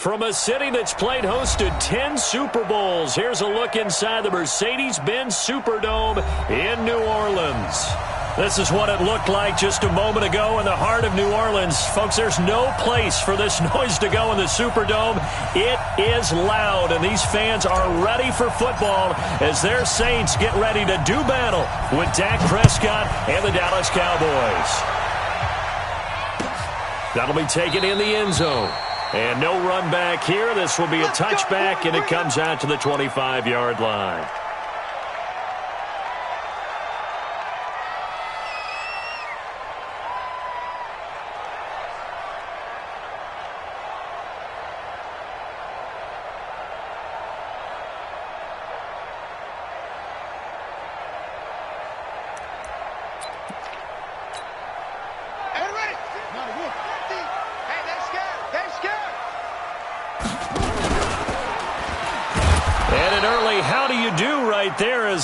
From a city that's played host to 10 Super Bowls, here's a look inside the Mercedes-Benz Superdome in New Orleans. This is what it looked like just a moment ago in the heart of New Orleans. Folks, there's no place for this noise to go in the Superdome. It is loud, and these fans are ready for football as their Saints get ready to do battle with Dak Prescott and the Dallas Cowboys. That'll be taken in the end zone. And no run back here. This will be a touchback, and it comes out to the 25-yard line.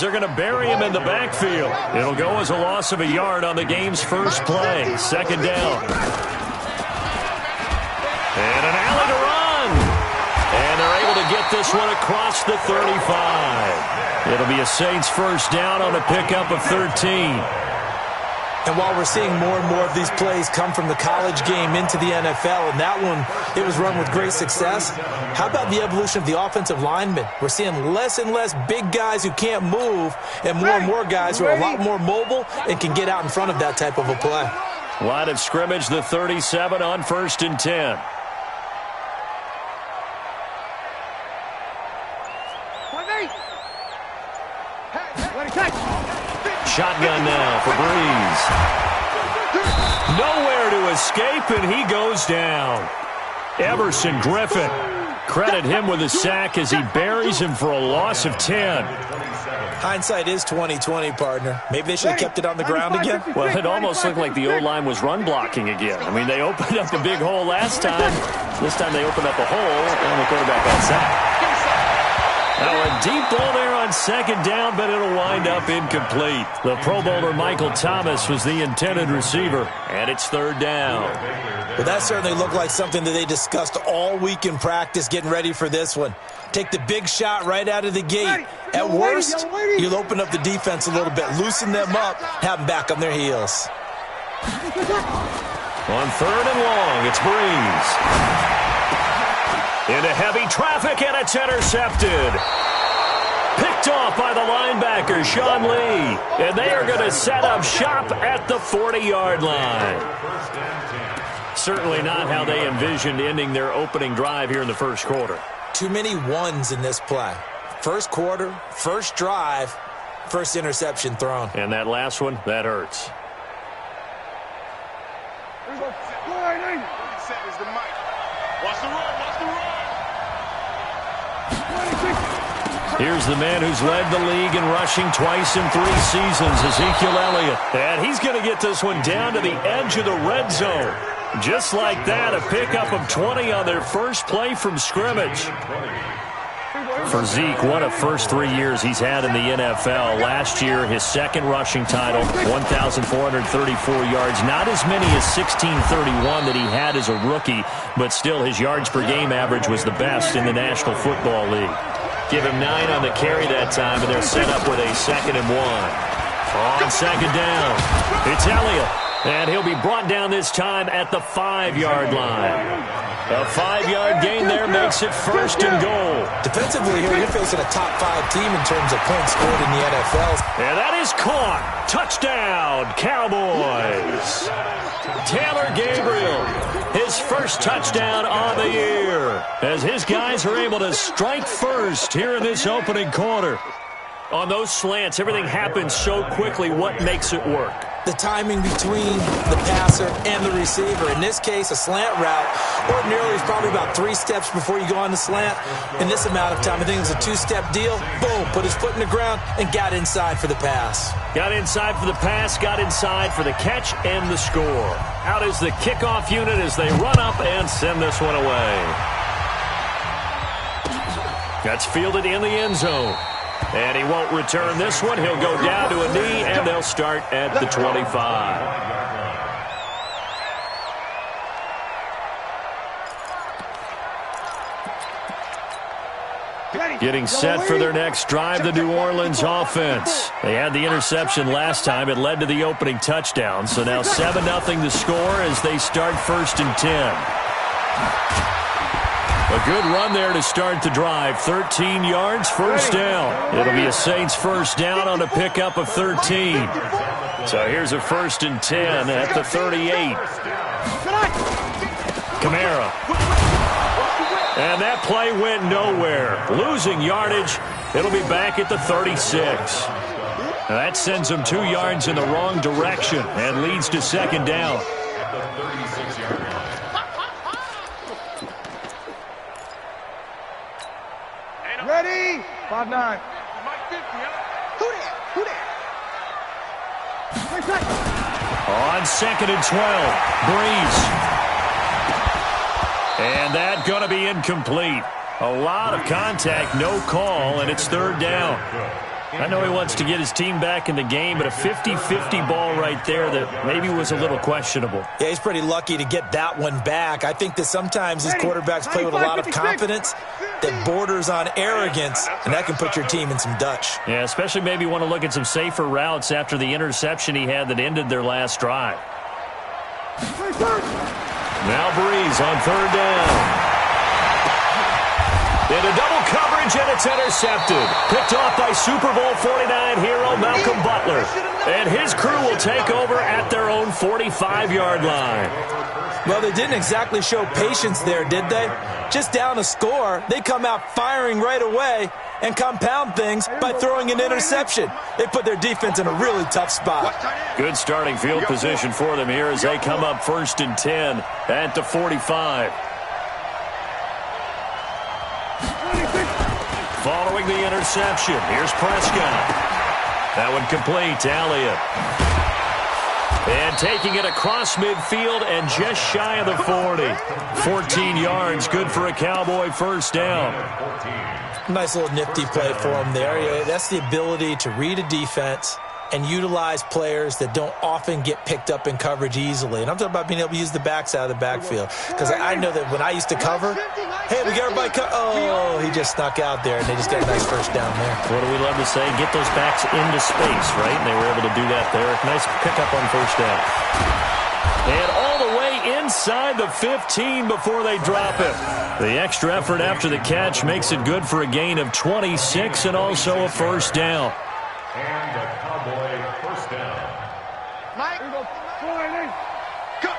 They're going to bury him in the backfield. It'll go as a loss of a yard on the game's first play. Second down. And an alley to run. And they're able to get this one across the 35. It'll be a Saints first down on a pickup of 13. And while we're seeing more and more of these plays come from the college game into the NFL, and that one, it was run with great success, how about the evolution of the offensive linemen? We're seeing less and less big guys who can't move and more guys who are a lot more mobile and can get out in front of that type of a play. Line of scrimmage, the 37 on 1st and 10. Shotgun now for Breeze. Nowhere to escape, and he goes down. Everson Griffin. Credit him with a sack as he buries him for a loss of 10. Hindsight is 20/20, partner. Maybe they should have kept it on the ground again. Well, it almost looked like the O-line was run blocking again. I mean, they opened up a big hole last time. This time they opened up a hole, and the quarterback got sacked. Now a deep ball there on second down, but it'll wind up incomplete. The Pro Bowler Michael Thomas was the intended receiver, and it's third down. Well, that certainly looked like something that they discussed all week in practice getting ready for this one. Take the big shot right out of the gate. At worst, you'll open up the defense a little bit, loosen them up, have them back on their heels. On third and long, it's Breeze. Into heavy traffic, and it's intercepted. Picked off by the linebacker, Sean Lee. And they are going to set up shop at the 40-yard line. Certainly not how they envisioned ending their opening drive here in the first quarter. Too many ones in this play. First quarter, first drive, first interception thrown. And that last one, that hurts. Here's the man who's led the league in rushing twice in 3 seasons, Ezekiel Elliott. And he's going to get this one down to the edge of the red zone. Just like that, a pickup of 20 on their first play from scrimmage. For Zeke, what a first 3 years he's had in the NFL. Last year, his second rushing title, 1,434 yards. Not as many as 1,631 that he had as a rookie, but still his yards per game average was the best in the National Football League. Give him 9 on the carry that time, and they're set up with a 2nd and 1. On second down, it's Elliott, and he'll be brought down this time at the 5-yard line. A 5-yard gain there makes it 1st and goal. Defensively here, you're facing a top 5 team in terms of points scored in the NFL. And that is caught. Touchdown, Cowboys. Taylor Gabriel, his first touchdown on the year, as his guys are able to strike first here in this opening quarter. On those slants, everything happens so quickly. What makes it work? The timing between the passer and the receiver. In this case, a slant route ordinarily is probably about 3 steps before you go on the slant. In this amount of time, I think it was a 2-step deal. Boom, put his foot in the ground and got inside for the pass. Got inside for the pass, got inside for the catch and the score. Out is the kickoff unit as they run up and send this one away. That's fielded in the end zone. And he won't return this one. He'll go down to a knee, and they'll start at the 25. Getting set for their next drive, the New Orleans offense. They had the interception last time. It led to the opening touchdown. So now 7-0 the score as they start 1st and 10. A good run there to start the drive. 13 yards, first down. It'll be a Saints first down on a pickup of 13. So here's a 1st and 10 at the 38. Kamara. And that play went nowhere. Losing yardage. It'll be back at the 36. Now that sends them 2 yards in the wrong direction and leads to 2nd down. Ready? 5-9. Who there? On 2nd and 12, Breeze. And that going to be incomplete. A lot of contact, no call, and it's 3rd down. I know he wants to get his team back in the game, but a 50-50 ball right there that maybe was a little questionable. Yeah, he's pretty lucky to get that one back. I think that sometimes these quarterbacks play with a lot of confidence that borders on arrogance, and that can put your team in some Dutch. Yeah, especially maybe want to look at some safer routes after the interception he had that ended their last drive. Now Breeze on 3rd down. Into double coverage, and it's intercepted. Picked off by Super Bowl 49 hero Malcolm Butler. And his crew will take over at their own 45-yard line. Well, they didn't exactly show patience there, did they? Just down a score, they come out firing right away and compound things by throwing an interception. They put their defense in a really tough spot. Good starting field position for them here as they come up 1st and 10 at the 45. Following the interception, here's Prescott. That one complete to Elliott. And taking it across midfield and just shy of the 40. 14 yards, good for a Cowboy first down. Nice little nifty play for him there. Yeah, that's the ability to read a defense and utilize players that don't often get picked up in coverage easily. And I'm talking about being able to use the backside of the backfield. Because I know that when I used to cover, hey, we got everybody oh, he just snuck out there, and they just got a nice first down there. What do we love to say? Get those backs into space, right? And they were able to do that there. Nice pickup on first down. And all the way inside the 15 before they drop it. The extra effort after the catch makes it good for a gain of 26 and also a first down. And a Cowboy first down. Mike. Cut.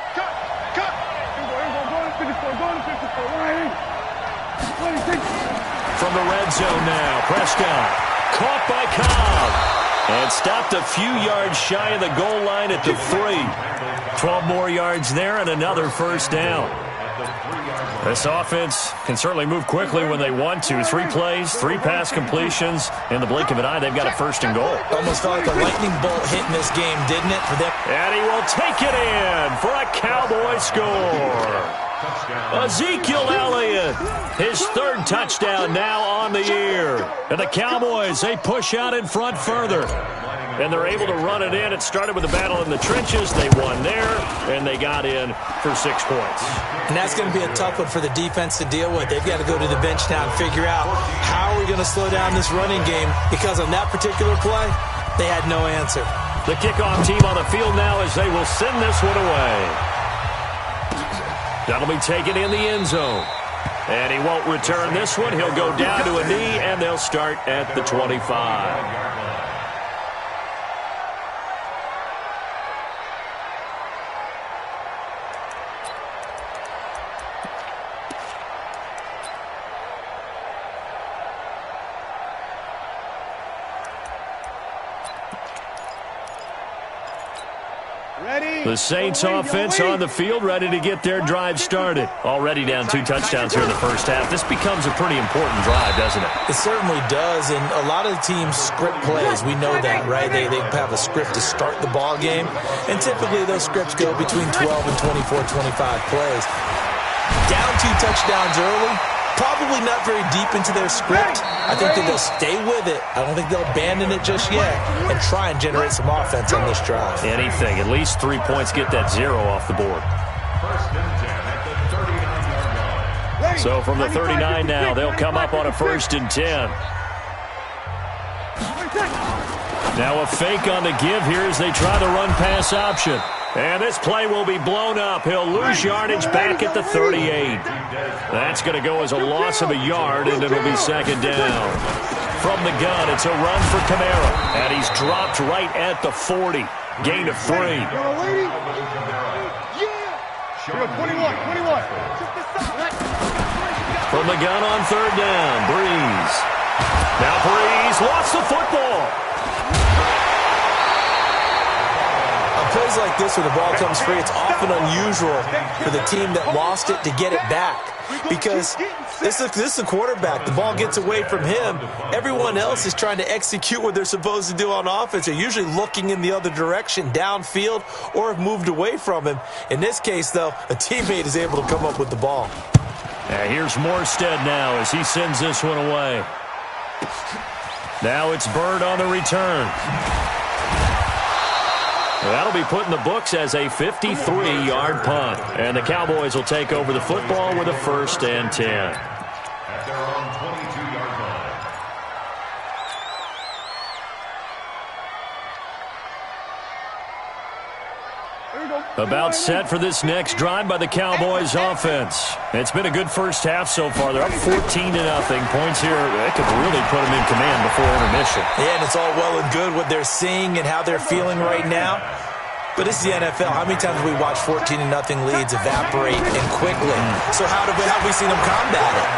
From the red zone now, Prescott caught by Cobb and stopped a few yards shy of the goal line at the 3. 12 more yards there and another first down. This offense can certainly move quickly when they want to. 3 plays, 3 pass completions. In the blink of an eye, they've got a 1st and goal. Almost felt like a lightning bolt hitting this game, didn't it? For them? And he will take it in for a Cowboy score. Ezekiel Elliott, his 3rd touchdown now on the year. And the Cowboys, they push out in front further. And they're able to run it in. It started with a battle in the trenches. They won there, and they got in for 6 points. And that's going to be a tough one for the defense to deal with. They've got to go to the bench now and figure out how are we going to slow down this running game, because on that particular play, they had no answer. The kickoff team on the field now as they will send this one away. That'll be taken in the end zone. And he won't return this one. He'll go down to a knee, and they'll start at the 25. The Saints offense on the field, ready to get their drive started. Already down 2 touchdowns here in the first half. This becomes a pretty important drive, doesn't it? It certainly does, and a lot of the teams script plays. We know that, right? They have a script to start the ball game, and typically those scripts go between 12 and 24, 25 plays. Down 2 touchdowns early, probably not very deep into their script. I think that they'll stay with it. I don't think they'll abandon it just yet and try and generate some offense on this drive. Anything. At least 3 points, get that 0 off the board. First and 10 at the 39-yard line. So from the 39 now, they'll come up on a 1st and 10. Now a fake on the give here as they try the run-pass option. And this play will be blown up. He'll lose yardage back at the 38. That's going to go as a loss of a yard, and it'll be 2nd down. From the gun, it's a run for Kamara. And he's dropped right at the 40. Gain of 3. 21. From the gun on 3rd down, Breeze. Now Breeze lost the football. Plays like this when the ball comes free, it's often unusual for the team that lost it to get it back. Because this is a quarterback. The ball gets away from him. Everyone else is trying to execute what they're supposed to do on offense. They're usually looking in the other direction, downfield, or have moved away from him. In this case, though, a teammate is able to come up with the ball. Here's Morstead now as he sends this one away. Now it's Bird on the return. That'll be put in the books as a 53-yard punt. And the Cowboys will take over the football with a 1st and 10. At their own 22-yard line. About set for this next drive by the Cowboys offense. It's been a good first half so far. They're up 14-0. Points here, that could really put them in command before intermission. Yeah, and it's all well and good what they're seeing and how they're feeling right now. But this is the NFL. How many times have we watched 14-0 leads evaporate and quickly? So how have we seen them combat it?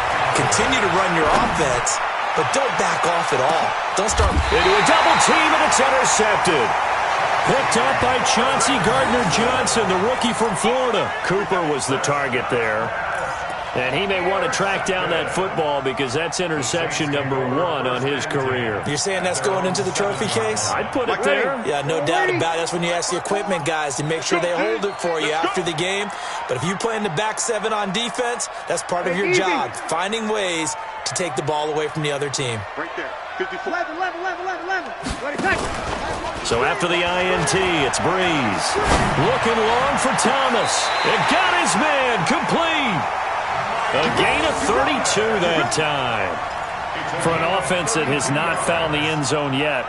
Continue to run your offense, but don't back off at all. Don't start into a double team, and it's intercepted. Picked up by Chauncey Gardner-Johnson, the rookie from Florida. Cooper was the target there. And he may want to track down that football because that's interception number 1 on his career. You're saying that's going into the trophy case? I'd put it there. Yeah, no doubt about it. That's when you ask the equipment guys to make sure they hold it for you after the game. But if you play in the back 7 on defense, that's part of your job, finding ways to take the ball away from the other team. Right there. 54. 11. So after the INT, it's Breeze. Looking long for Thomas. It got his man complete. A gain of 32 that time. For an offense that has not found the end zone yet,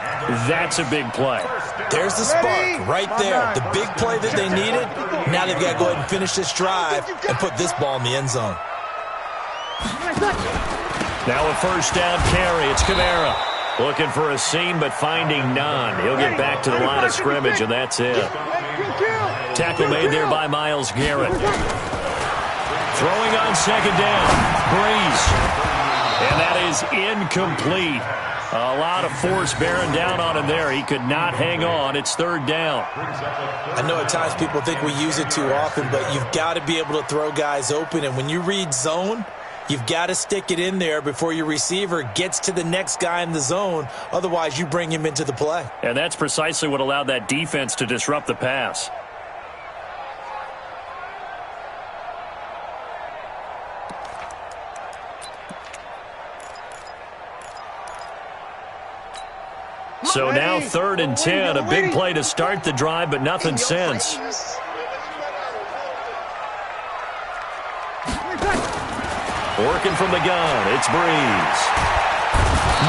that's a big play. There's the spark right there. The big play that they needed. Now they've got to go ahead and finish this drive and put this ball in the end zone. Now a 1st down carry. It's Kamara. Looking for a seam, but finding none. He'll get back to the line of scrimmage, and that's it. Tackle made there by Myles Garrett. Throwing on 2nd down. Breeze. And that is incomplete. A lot of force bearing down on him there. He could not hang on. It's 3rd down. I know at times people think we use it too often, but you've got to be able to throw guys open. And when you read zone, you've got to stick it in there before your receiver gets to the next guy in the zone. Otherwise, you bring him into the play. And that's precisely what allowed that defense to disrupt the pass. So now 3rd and 10, a big play to start the drive, but nothing since. Working from the gun, it's Breeze.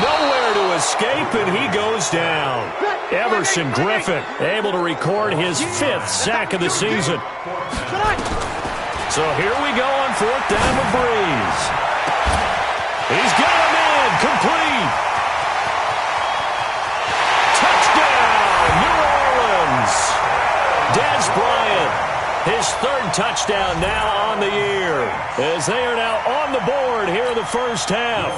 Nowhere to escape, and he goes down. Everson Griffin able to record his 5th sack of the season. So here we go on 4th down with Breeze. He's got him in, complete. Dez Bryant, his 3rd touchdown now on the year, as they are now on the board here in the first half.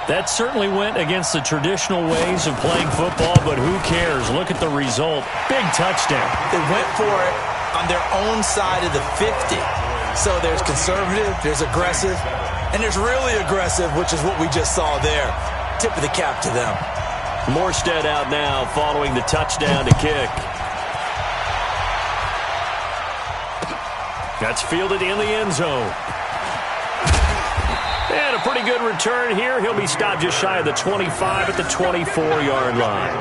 That certainly went against the traditional ways of playing football, but who cares? Look at the result. Big touchdown. They went for it on their own side of the 50. So there's conservative, there's aggressive, and there's really aggressive, which is what we just saw there. Tip of the cap to them. Morstead out now following the touchdown to kick. That's fielded in the end zone. And a pretty good return here. He'll be stopped just shy of the 25 at the 24-yard line.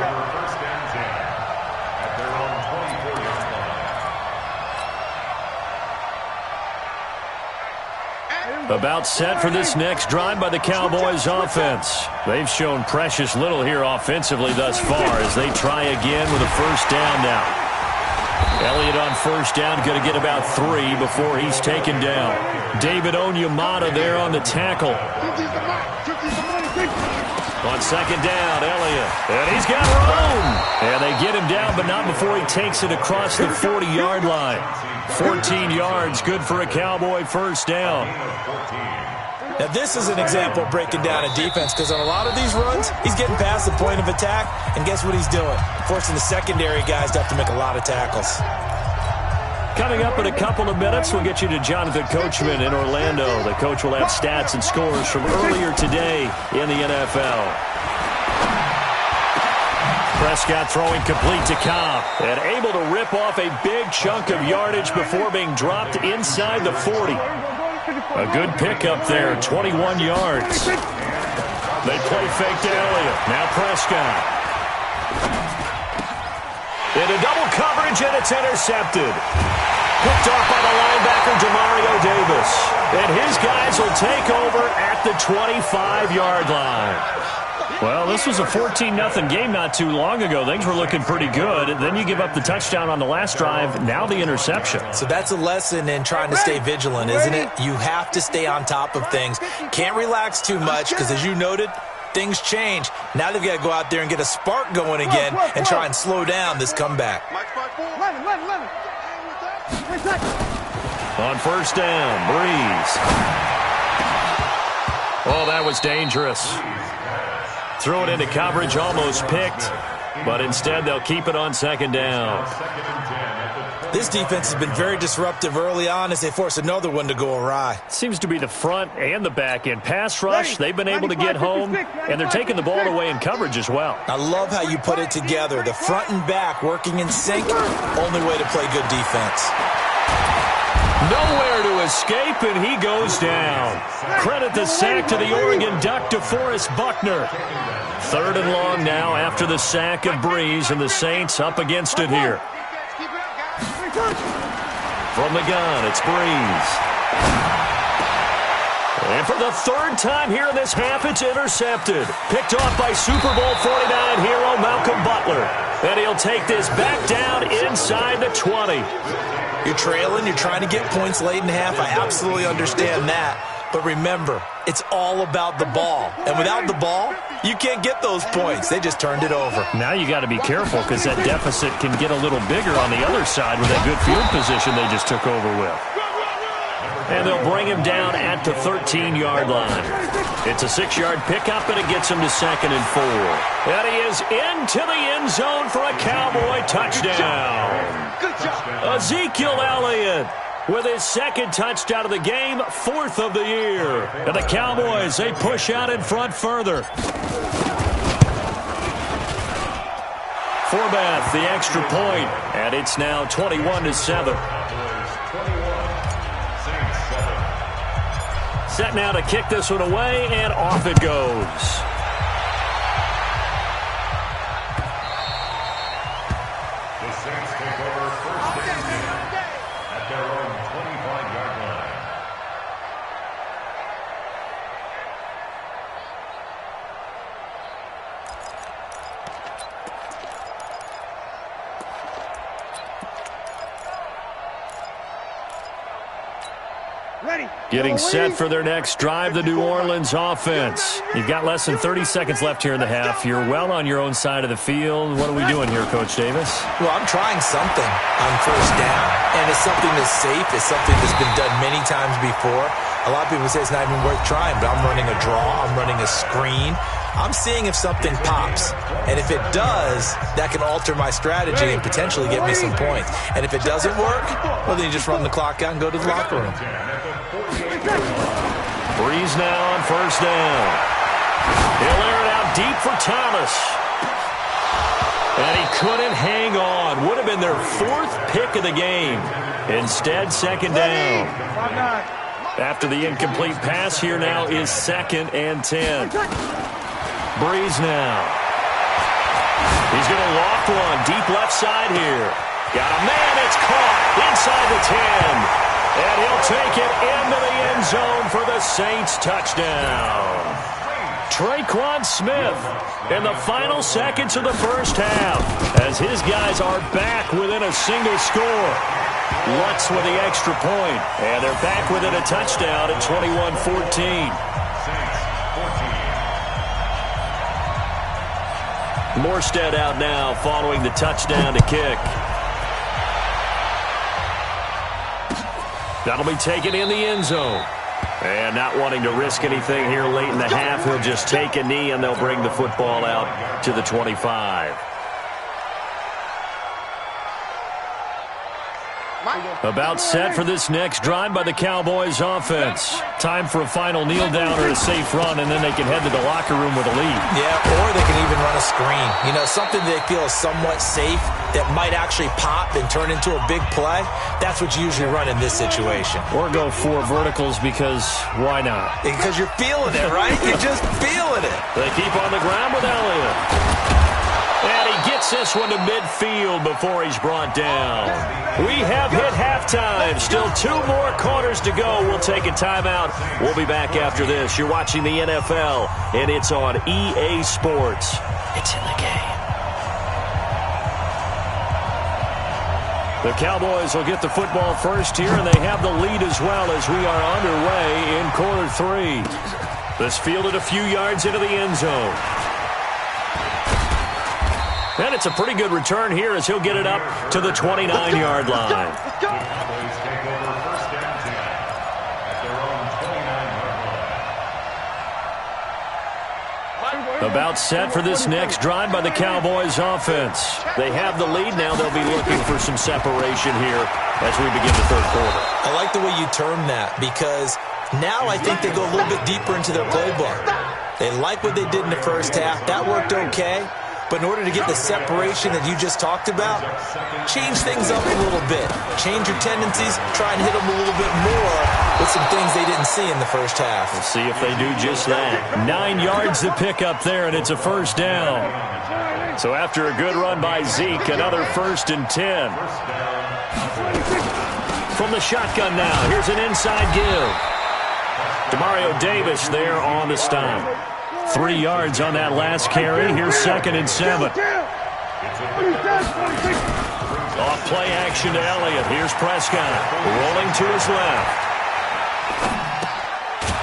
About set for this next drive by the Cowboys offense. They've shown precious little here offensively thus far as they try again with a first down now. Elliott on first down, going to get about 3 before he's taken down. David Onyemata there on the tackle. On second down, Elliott. And he's got room. And they get him down, but not before he takes it across the 40-yard line. 14 yards, good for a Cowboy first down. Now, this is an example of breaking down a defense because on a lot of these runs, he's getting past the point of attack, and guess what he's doing? Forcing the secondary guys to have to make a lot of tackles. Coming up in a couple of minutes, we'll get you to Jonathan Coachman in Orlando. The coach will have stats and scores from earlier today in the NFL. Prescott throwing complete to Cobb and able to rip off a big chunk of yardage before being dropped inside the 40. A good pickup there, 21 yards. They play fake to Elliott. Now Prescott. Into double coverage, and it's intercepted. Picked off by the linebacker, Demario Davis. And his guys will take over at the 25-yard line. Well, this was a 14-0 game not too long ago. Things were looking pretty good. And then you give up the touchdown on the last drive, now the interception. So that's a lesson in trying to stay vigilant, isn't it? You have to stay on top of things. Can't relax too much because, as you noted, things change. Now they've got to go out there and get a spark going again and try and slow down this comeback. On first down, Breeze. Oh, that was dangerous. Threw it into coverage, almost picked, but instead they'll keep it on second down. This defense has been very disruptive early on as they force another one to go awry. Seems to be the front and the back end. Pass rush, they've been able to get home, and they're taking the ball away in coverage as well. I love how you put it together. The front and back working in sync, only way to play good defense. Nowhere to escape, and he goes down. Credit the sack to the Oregon Duck, DeForest Buckner. 3rd and long now after the sack of Breeze, and the Saints up against it here. From the gun, it's Breeze. And for the 3rd time here in this half, it's intercepted. Picked off by Super Bowl 49 hero Malcolm Butler. And he'll take this back down inside the 20. You're trailing, you're trying to get points late in half. I absolutely understand that. But remember, it's all about the ball. And without the ball, you can't get those points. They just turned it over. Now you got to be careful because that deficit can get a little bigger on the other side with that good field position they just took over with. And they'll bring him down at the 13-yard line. It's a 6-yard pickup, and it gets him to 2nd and 4. And he is into the end zone for a Cowboy touchdown. Good job. Ezekiel Elliott with his 2nd touchdown of the game, 4th of the year. And the Cowboys, they push out in front further. Forbath, the extra point, and it's now 21-7. Set now to kick this one away, and off it goes. The Saints take over first and 10 at their own 25-yard line. Getting set for their next drive, the New Orleans offense. You've got less than 30 seconds left here in the half. You're well on your own side of the field. What are we doing here, Coach Davis? Well, I'm trying something on first down, and it's something that's safe. It's something that's been done many times before. A lot of people say it's not even worth trying, but I'm running a draw. I'm running a screen. I'm seeing if something pops. And if it does, that can alter my strategy and potentially get me some points. And if it doesn't work, well, then you just run the clock out and go to the locker room. Breeze now on first down. He'll air it out deep for Thomas. And he couldn't hang on. Would have been their 4th pick of the game. Instead, 2nd down. After the incomplete pass, here now is 2nd and 10. Breeze now. He's going to loft one deep left side here. Got a man, it's caught inside the 10. And he'll take it into the end end zone for the Saints touchdown. Traquan Smith in the final seconds of the first half as his guys are back within a single score. Lutz with the extra point, and they're back within a touchdown at 21-14. Morstead out now following the touchdown to kick. That'll be taken in the end zone. And not wanting to risk anything here late in the half, he'll just take a knee and they'll bring the football out to the 25. About set for this next drive by the Cowboys offense. Time for a final kneel down or a safe run, and then they can head to the locker room with a lead. Yeah, or they can even run a screen. You know, something they feel is somewhat safe that might actually pop and turn into a big play. That's what you usually run in this situation. Or go 4 verticals because why not? Because you're feeling it, right? You're just feeling it. They keep on the ground with Elliott. And he gets this one to midfield before he's brought down. We have hit halftime. Still 2 more quarters to go. We'll take a timeout. We'll be back after this. You're watching the NFL, and it's on EA Sports. It's in the game. The Cowboys will get the football first here, and they have the lead as well as we are underway in quarter 3. This fielded a few yards into the end zone. And it's a pretty good return here as he'll get it up to the 29-yard line. About set for this next drive by the Cowboys offense. They have the lead now. They'll be looking for some separation here as we begin the third quarter. I like the way you term that because now I think they go a little bit deeper into their playbook. They like what they did in the first half. That worked okay. But in order to get the separation that you just talked about, change things up a little bit. Change your tendencies, try and hit them a little bit more with some things they didn't see in the first half. We'll see if they do just that. 9 yards to pick up there, and it's a first down. So after a good run by Zeke, another 1st and 10. From the shotgun now, here's an inside give. Demario Davis there on the stop. 3 yards on that last carry. Here's 2nd and 7. Off play action to Elliott. Here's Prescott rolling to his left.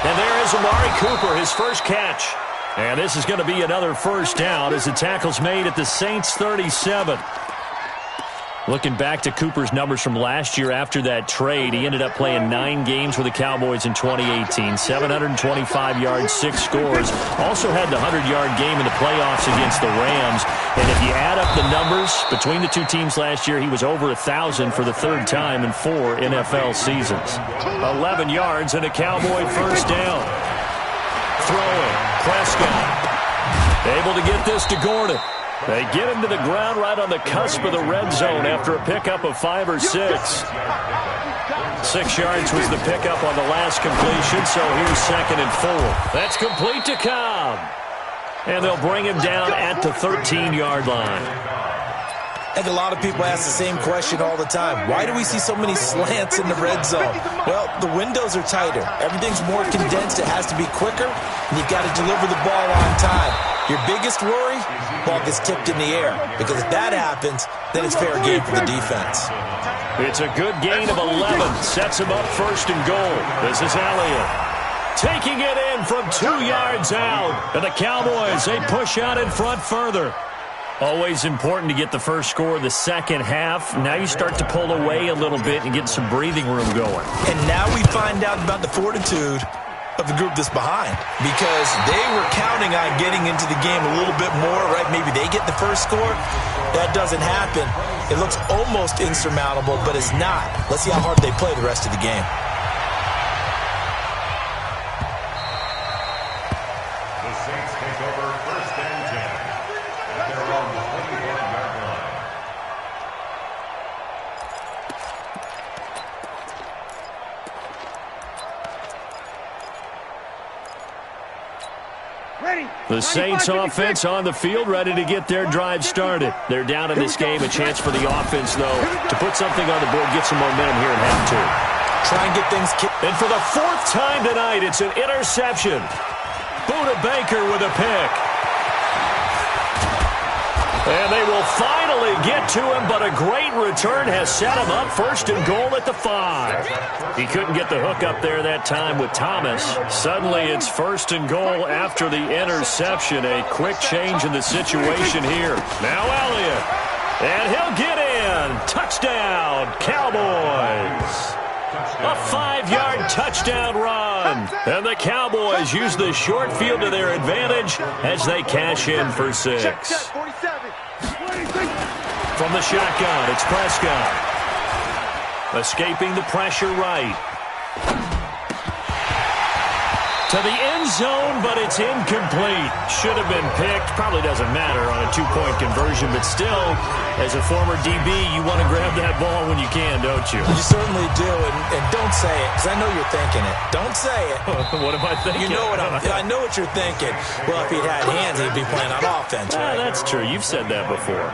And there is Amari Cooper, his first catch. And this is going to be another first down as the tackle's made at the Saints' 37. Looking back to Cooper's numbers from last year after that trade, he ended up playing 9 games with the Cowboys in 2018. 725 yards, 6 scores. Also had the 100-yard game in the playoffs against the Rams. And if you add up the numbers between the 2 teams last year, he was over 1,000 for the 3rd time in 4 NFL seasons. 11 yards and a Cowboy first down. Throwing, Prescott. Able to get this to Gordon. They get him to the ground right on the cusp of the red zone after a pickup of 5 or 6. 6 yards was the pickup on the last completion, so here's 2nd and 4. That's complete to Cobb. And they'll bring him down at the 13-yard line. I think a lot of people ask the same question all the time. Why do we see so many slants in the red zone? Well, the windows are tighter. Everything's more condensed. It has to be quicker, and you've got to deliver the ball on time. Your biggest worry, ball gets tipped in the air. Because if that happens, then it's fair game for the defense. It's a good gain of 11. Sets him up 1st and goal. This is Elliott. Taking it in from 2 yards out. And the Cowboys, they push out in front further. Always important to get the first score of the second half. Now you start to pull away a little bit and get some breathing room going. And now we find out about the fortitude of the group that's behind, because they were counting on getting into the game a little bit more, right? Maybe they get the first score. That doesn't happen. It looks almost insurmountable, but it's not. Let's see how hard they play the rest of the game. The Saints take over 1st and 10 at their own 25-yard line. The Saints offense on the field, ready to get their drive started. They're down in this game. A chance for the offense, though, to put something on the board, get some momentum here in half 2. try and get things kicked. And for the fourth time tonight, it's an interception. Buda Baker with a pick. And they will finally get to him, but a great return has set him up first and goal at the 5. He couldn't get the hook up there that time with Thomas. Suddenly it's first and goal after the interception. A quick change in the situation here. Now Elliott. And he'll get in. Touchdown, Cowboys. A 5-yard touchdown run. And the Cowboys use the short field to their advantage as they cash in for 6. From the shotgun, it's Prescott. Escaping the pressure right. To the end zone, but it's incomplete. Should have been picked. Probably doesn't matter on a 2-point conversion, but still, as a former DB, you want to grab that ball when you can, don't you? You certainly do, and don't say it, because I know you're thinking it. Don't say it. What am I thinking? You know what I know what you're thinking. Well, if he'd had hands, he'd be playing on offense, right? That's true. You've said that before.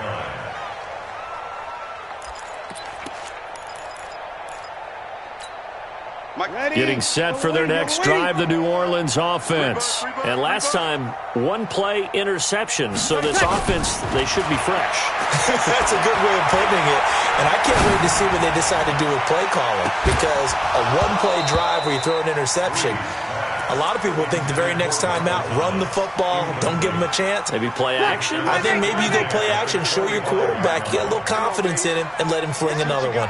Getting set for their next drive, the New Orleans offense. And last time, one-play interception. So this offense, they should be fresh. That's a good way of putting it. And I can't wait to see what they decide to do with play calling. Because a one-play drive where you throw an interception, a lot of people think the very next time out, run the football, don't give them a chance. Maybe play action? I think maybe you go play action, show your quarterback, you got a little confidence in him, and let him fling another one.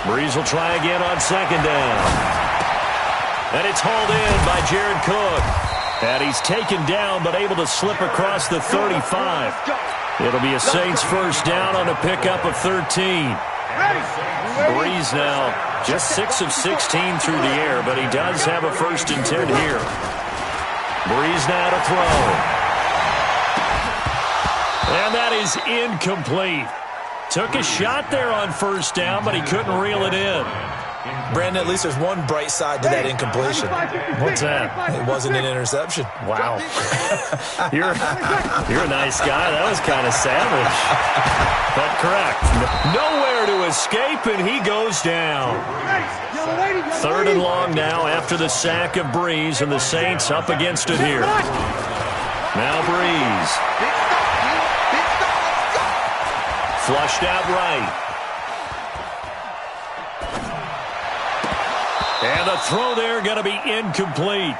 Breeze will try again on second down. And it's hauled in by Jared Cook. And he's taken down but able to slip across the 35. It'll be a Saints first down on a pickup of 13. Breeze now just 6 of 16 through the air, but he does have a 1st and 10 here. Breeze now to throw. And that is incomplete. Took a shot there on first down, but he couldn't reel it in. Brandon, at least there's one bright side to that incompletion. What's that? It wasn't an interception. Wow. You're a nice guy. That was kind of savage. But correct. Nowhere to escape, and he goes down. 3rd and long now after the sack of Breeze, and the Saints up against it here. Now Breeze. Flushed out right. And the throw there going to be incomplete.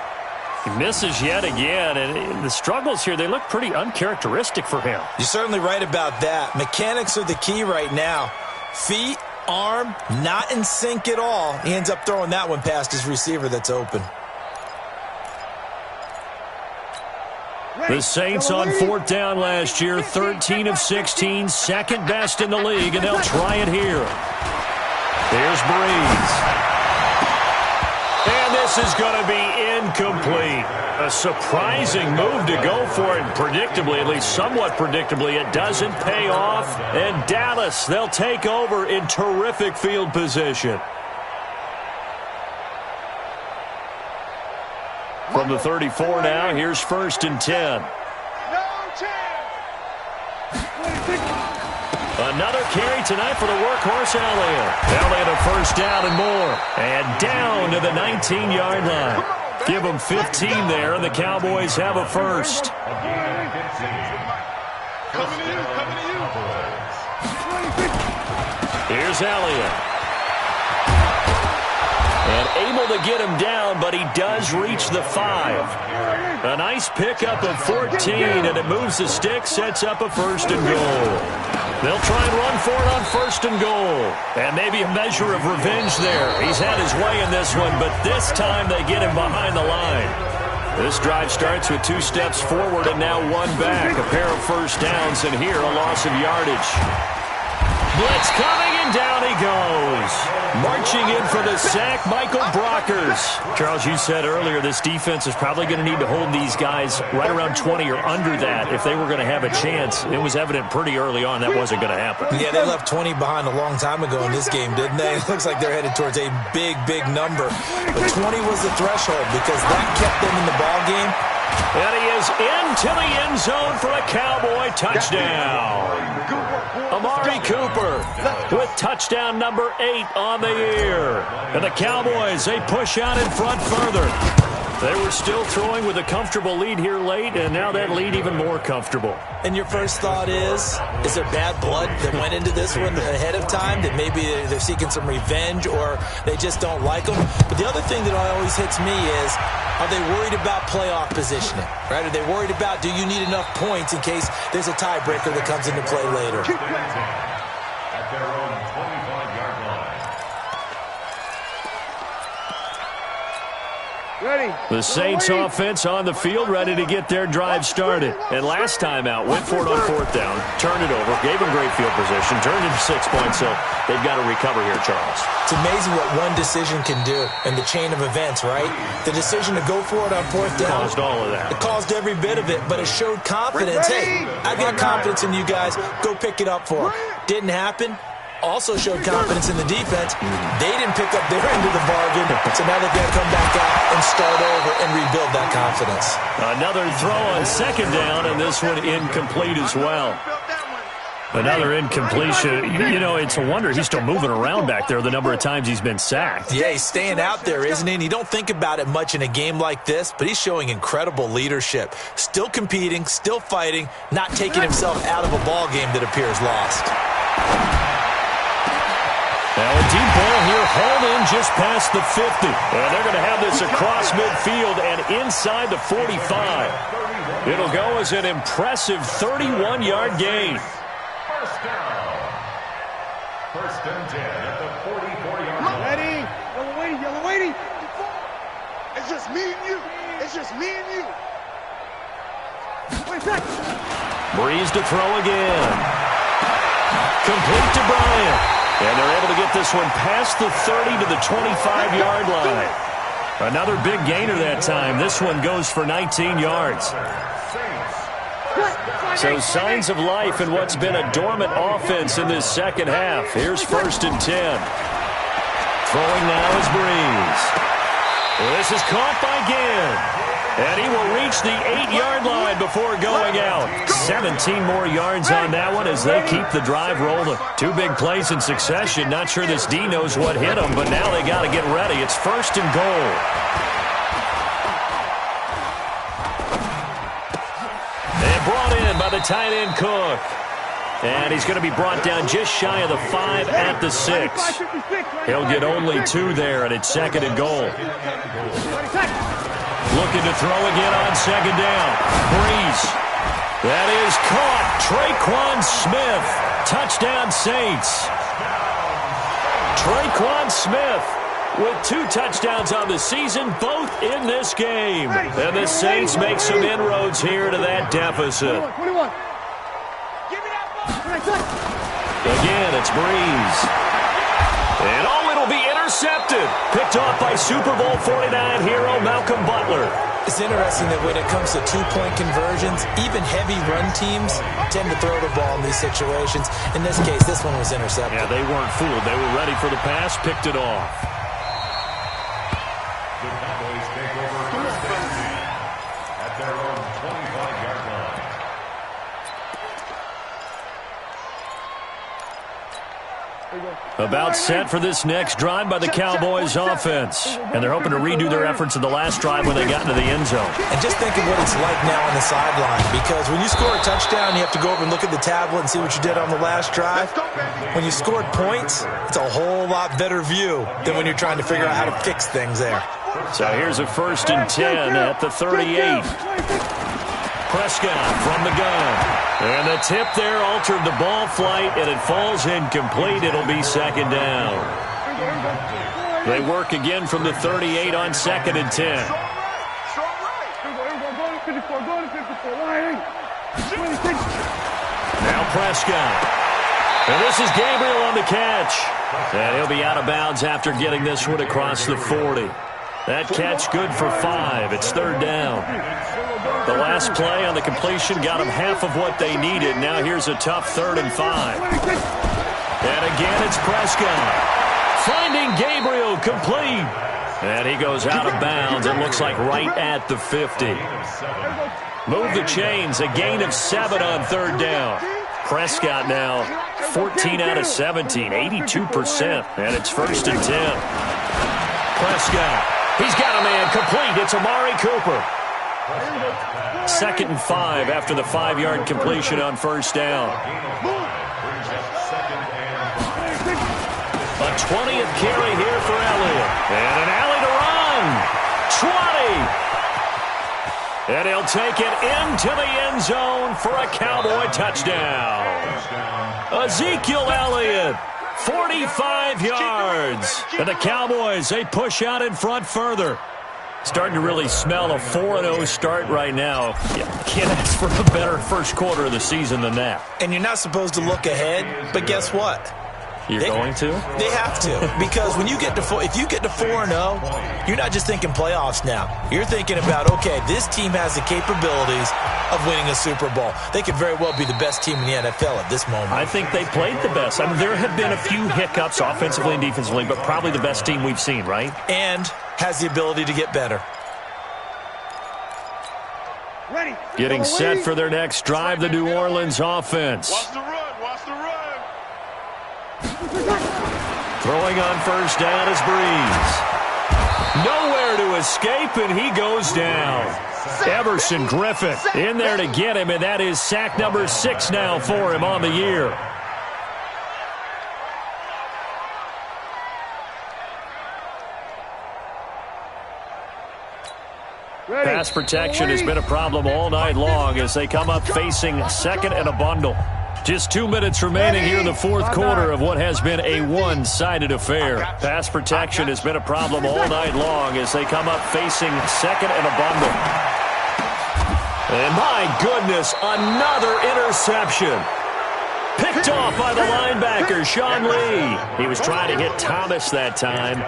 He misses yet again, and the struggles here, they look pretty uncharacteristic for him. You're certainly right about that. Mechanics are the key right now. Feet, arm, not in sync at all. He ends up throwing that one past his receiver that's open. The Saints on 4th down last year, 13 of 16, second best in the league, and they'll try it here. There's Breeze. And this is going to be incomplete. A surprising move to go for it, and predictably, at least somewhat predictably, it doesn't pay off. And Dallas, they'll take over in terrific field position. From the 34 now, here's 1st and 10. Another carry tonight for the workhorse Elliott. Elliott a 1st down and more. And down to the 19-yard line. Give them 15 there, and the Cowboys have a 1st. Here's Elliott. And able to get him down, but he does reach the 5. A nice pickup of 14, and it moves the stick, sets up a 1st and goal. They'll try and run for it on 1st and goal. And maybe a measure of revenge there. He's had his way in this one, but this time they get him behind the line. This drive starts with 2 steps forward and now 1 back. A pair of 1st downs, and here a loss of yardage. Blitz coming, and down he goes. Marching in for the sack, Michael Brockers. Charles, you said earlier this defense is probably going to need to hold these guys right around 20 or under that if they were going to have a chance. It was evident pretty early on that wasn't going to happen. Yeah, they left 20 behind a long time ago in this game, didn't they? It looks like they're headed towards a big, big number. But 20 was the threshold because that kept them in the ball game. And he is into the end zone for a Cowboy touchdown. Amari Cooper with touchdown number 8 on the year. And the Cowboys, they push out in front further. They were still throwing with a comfortable lead here late, and now that lead even more comfortable. And your first thought is there bad blood that went into this one ahead of time, that maybe they're seeking some revenge or they just don't like them? But the other thing that always hits me is, are they worried about playoff positioning? Right? Are they worried about, do you need enough points in case there's a tiebreaker that comes into play later? At their own 25-yard line. Ready. The Saints offense on the field, ready to get their drive started. And last time out, went for it on 4th down, turned it over, gave them great field position, turned into 6 points, so they've got to recover here, Charles. It's amazing what one decision can do in the chain of events, right? The decision to go for it on 4th down. Caused all of that. It caused every bit of it, but it showed confidence. Hey, I've got confidence in you guys. Go pick it up for them. Didn't happen. Also showed confidence in the defense. They didn't pick up their end of the bargain, so now they've got to come back out and start over and rebuild that confidence. Another throw on 2nd down, and this one incomplete as well. Another incompletion. You know, it's a wonder he's still moving around back there the number of times he's been sacked. Yeah, he's staying out there, isn't he? And you don't think about it much in a game like this, but he's showing incredible leadership. Still competing, still fighting, not taking himself out of a ball game that appears lost. Now a deep ball here, hauled in just past the 50. And they're going to have this across midfield and inside the 45. It'll go as an impressive 31-yard gain. First down. 1st and 10 at the 44-yard line. Ready. Yellow waiting. It's just me and you. It's just me and you. Wait a second. Breeze to throw again. Complete to Bryant. And they're able to get this one past the 30 to the 25-yard line. Another big gainer that time. This one goes for 19 yards. So signs of life in what's been a dormant offense in this second half. Here's 1st and 10. Throwing now is Breeze. This is caught by Ginn. And he will reach the 8-yard line before going out. 17 more yards on that one as they keep the drive rolling. 2 big plays in succession. Not sure this D knows what hit them, but now they got to get ready. It's 1st and goal. And brought in by the tight end Cook. And he's going to be brought down just shy of the 5 at the 6. He'll get only 2 there, and it's 2nd and goal. Looking to throw again on 2nd down. Breeze. That is caught. Traquan Smith. Touchdown Saints. Traquan Smith with 2 touchdowns on the season, both in this game. And the Saints make some inroads here to that deficit. 21. Again, it's Breeze. And it'll be intercepted. Picked off by Super Bowl 49 hero Malcolm Butler. It's interesting that when it comes to 2-point conversions, even heavy run teams tend to throw the ball in these situations. In this case, this one was intercepted. Yeah, they weren't fooled. They were ready for the pass, picked it off. The Cowboys take over 1st and 10 at their own 25-yard line. About set for this next drive by the Cowboys offense. And they're hoping to redo their efforts in the last drive when they got into the end zone. And just think of what it's like now on the sideline, because when you score a touchdown, you have to go over and look at the tablet and see what you did on the last drive. When you scored points, it's a whole lot better view than when you're trying to figure out how to fix things there. So here's a 1st and 10 at the 38. Prescott from the gun. And the tip there altered the ball flight, and it falls incomplete. It'll be 2nd down. They work again from the 38 on 2nd and 10. Now Prescott. And this is Gabriel on the catch. And he'll be out of bounds after getting this one across the 40. That catch good for 5. It's 3rd down. The last play on the completion got them half of what they needed. Now here's a tough 3rd and 5. And again, it's Prescott. Finding Gabriel complete. And he goes out of bounds. It looks like right at the 50. Move the chains. A gain of 7 on third down. Prescott now 14 out of 17, 82%. And it's 1st and 10. Prescott. He's got a man complete. It's Amari Cooper. 2nd and 5 after the 5-yard completion on 1st down. A 20th carry here for Elliott. And an alley to run. 20. And he'll take it into the end zone for a Cowboy touchdown. Ezekiel Elliott, 45 yards. And the Cowboys, they push out in front further. Starting to really smell a 4-0 start right now. You can't ask for a better first quarter of the season than that. And you're not supposed to look ahead, but guess what? You're going to? They have to, because when you get to if you get to 4-0, you're not just thinking playoffs now. You're thinking about, okay, this team has the capabilities of winning a Super Bowl. They could very well be the best team in the NFL at this moment. I think they played the best. I mean, there have been a few hiccups offensively and defensively, but probably the best team we've seen, right? And has the ability to get better. Ready. Getting set for their next drive, the New Orleans offense. Watch the run. Watch the run. Throwing on 1st down is Breeze. Nowhere to escape, and he goes down. Everson Griffin in there to get him, and that is sack number 6 now for him on the year. Pass protection has been a problem all night long as they come up facing 2nd and a bundle. Just 2 minutes remaining here in the 4th quarter of what has been a one-sided affair. Pass protection has been a problem all night long as they come up facing 2nd and a bundle. And my goodness, another interception. Picked off by the linebacker, Sean Lee. He was trying to hit Thomas that time.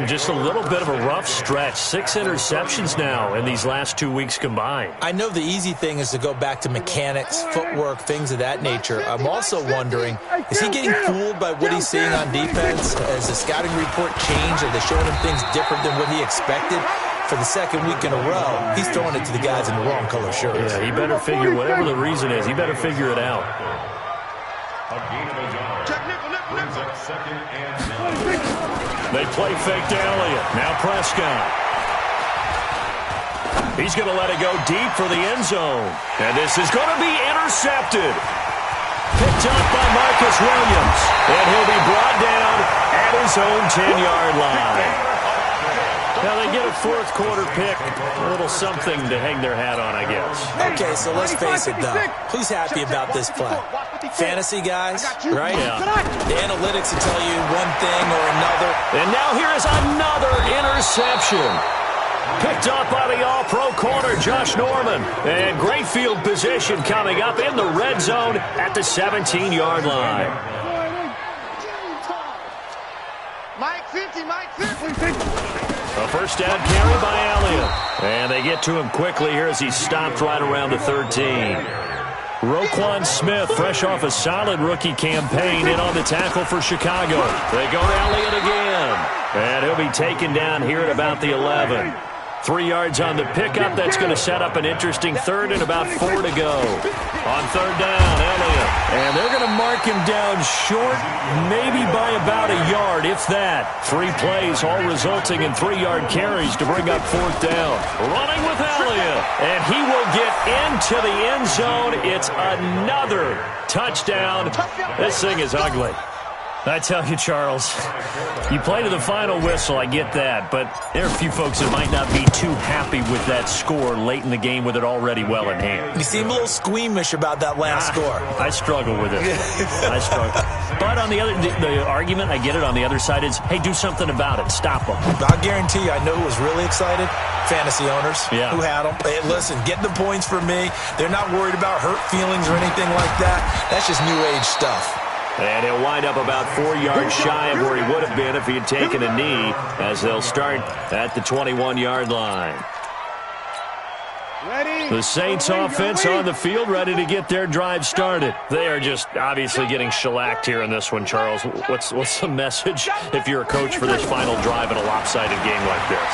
Just a little bit of a rough stretch. 6 interceptions now in these last 2 weeks combined. I know the easy thing is to go back to mechanics, footwork, things of that nature. I'm also wondering, is he getting fooled by what he's seeing on defense? Has the scouting report changed? Are they showing him things different than what he expected? For the 2nd week in a row, he's throwing it to the guys in the wrong color shirts. Yeah, he better figure, whatever the reason is, he better figure it out. A gain of a yard. Brings up 2nd and 9. They play fake to Elliott. Now Prescott. He's going to let it go deep for the end zone. And this is going to be intercepted. Picked up by Marcus Williams. And he'll be brought down at his own 10-yard line. Now they get a 4th quarter pick. A little something to hang their hat on, I guess. Okay, so let's face it, though. Who's happy about this play? Fantasy guys, right? Yeah. The analytics will tell you one thing or another. And now here is another interception. Picked up by the all-pro corner, Josh Norman. And great field position coming up in the red zone at the 17-yard line. Mike 50, Mike 50. A 1st down carry by Elliott. And they get to him quickly here as he stopped right around the 13. Roquan Smith, fresh off a solid rookie campaign, in on the tackle for Chicago. They go to Elliott again. And he'll be taken down here at about the 11. 3 yards on the pickup. That's going to set up an interesting 3rd and about 4 to go. On 3rd down, Elliott. And they're going to mark him down short, maybe by about a yard, if that. 3 plays, all resulting in 3-yard carries to bring up 4th down. Running with Elliott. And he will get into the end zone. It's another touchdown. This thing is ugly. I tell you, Charles, you play to the final whistle, I get that, but there are a few folks that might not be too happy with that score late in the game with it already well in hand. You seem a little squeamish about that last score. I struggle with it. I struggle. But on the other, the argument, I get it, on the other side is, hey, do something about it. Stop them. I guarantee you, I know who was really excited. Fantasy owners who had them. Hey, listen, get the points for me. They're not worried about hurt feelings or anything like that. That's just new age stuff. And he'll wind up about 4 yards shy of where he would have been if he had taken a knee, as they'll start at the 21-yard line. The Saints offense on the field, ready to get their drive started. They are just obviously getting shellacked here in this one, Charles. What's the message if you're a coach for this final drive in a lopsided game like this?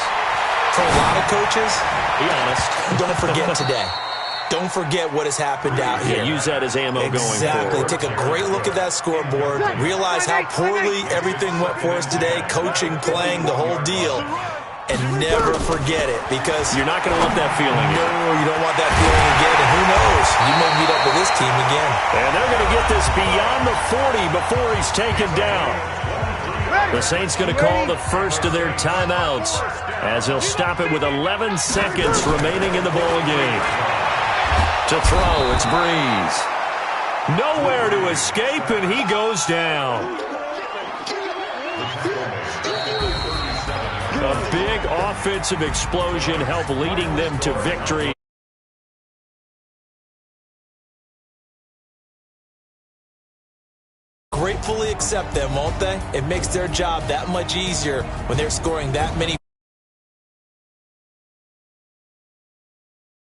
For a lot of coaches, be honest. Don't forget today. Don't forget what has happened out here. Yeah, use that as ammo going forward. Exactly. Take a great look at that scoreboard. Realize how poorly everything went for us today, coaching, playing, the whole deal. And never forget it, because you're not going to want that feeling again. No, you don't want that feeling again. And who knows? You may meet up with this team again. And they're going to get this beyond the 40 before he's taken down. The Saints going to call the first of their timeouts as they'll stop it with 11 seconds remaining in the ball game. To throw, it's Breeze. Nowhere to escape, and he goes down. A big offensive explosion helped leading them to victory. Gratefully accept them, won't they? It makes their job that much easier when they're scoring that many